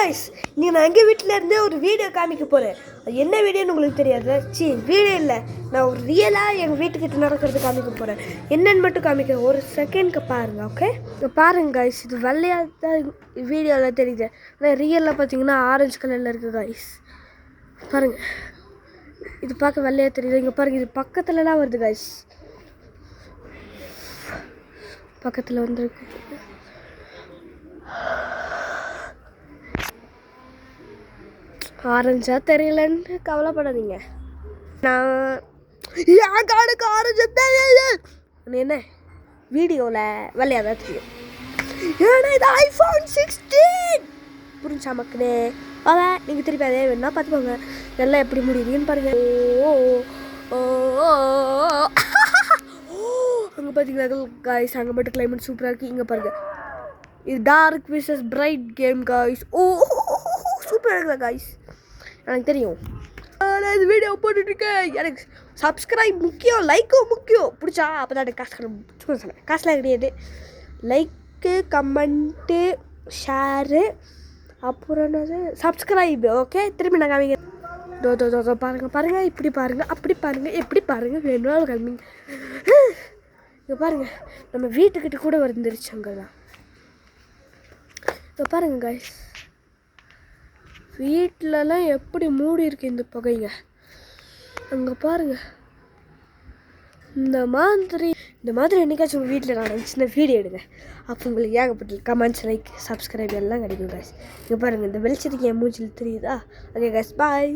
Guys, நான் எங்கள் வீட்டில் இருந்தே ஒரு வீடியோ காமிக்க போகிறேன். அது என்ன வீடியோன்னு உங்களுக்கு தெரியாது. வீடியோ இல்லை, நான் ஒரு ரியலாக எங்கள் வீட்டுக்கிட்ட நடக்கிறது காமிக்க போகிறேன். என்னென்னு மட்டும் காமிக்கிறேன், ஒரு செகண்ட்க்கு பாருங்கள். ஓகே, இப்போ பாருங்கள் கைஸ், இது வெள்ளையாக தான் வீடியோவில் தெரியுது. ஆனால் ரியலில் பார்த்தீங்கன்னா ஆரஞ்சு கலரில் இருக்குது கைஸ். பாருங்கள், இது பார்க்க வெள்ளையாக தெரியுது. இங்கே பாருங்கள், இது பக்கத்துலலாம் வருது கைஸ். பக்கத்தில் வந்துருக்கு. ஆரஞ்சா தெரியலன்னு கவலைப்படாதீங்க. நான் என் காடுக்கு ஆரஞ்சு தெரியாது. என்ன வீடியோவில் வெள்ளையாக தான் தெரியும். ஏன்னா இது iPhone 16 புரிஞ்சா மக்களே. அதான் நீங்கள் திருப்பி அதே வேணும்னா பார்த்துக்கோங்க. எல்லாம் எப்படி முடியுதுன்னு பாருங்கள். அங்கே பார்த்தீங்களா காய்ஸ், அங்கே மட்டும் கிளைமேட் சூப்பராக இருக்குது. இங்கே பாருங்கள், இது dark versus bright game guys. சூப்பராக இருக்குதா காய்ஸ்? எனக்கு தெரியும். நான் இந்த வீடியோ போட்டுட்ருக்கேன். எனக்கு சப்ஸ்கிரைப் முக்கியம், லைக்கும் முக்கியம். பிடிச்சா அப்போ தான் எனக்கு காசு சொன்னேன். காசுலாம் கிடையாது. லைக்கு, கமெண்ட்டு, ஷேரு, அப்புறம் என்னது சப்ஸ்கிரைபு. ஓகே, திரும்பி நான் காமிக்கிறேன். பாருங்கள், இப்படி பாருங்கள், அப்படி பாருங்கள், எப்படி பாருங்கள், வேணும்னாலும் கிளம்பிங்க. இங்கே பாருங்கள், நம்ம வீட்டுக்கிட்ட கூட வந்துருச்சு. அங்கெல்லாம் இப்போ பாருங்கள் காய்ஸ், வீட்டிலலாம் எப்படி மூடி இருக்கு இந்த புகைங்க. அங்கே பாருங்கள். இந்த மாதிரி என்னைக்காச்சும் உங்கள் வீட்டில் நான் சின்ன வீடியோ எடுங்க. அப்போ உங்களுக்கு ஏகப்பட்ட கமெண்ட்ஸ், லைக், சப்ஸ்கிரைப் எல்லாம் கிடைக்கும் காய்ஸ். இங்கே பாருங்கள், இந்த வெளிச்சத்துக்கு என் மூஞ்சில் தெரியுதா? ஓகே காய்ஸ், பாய்.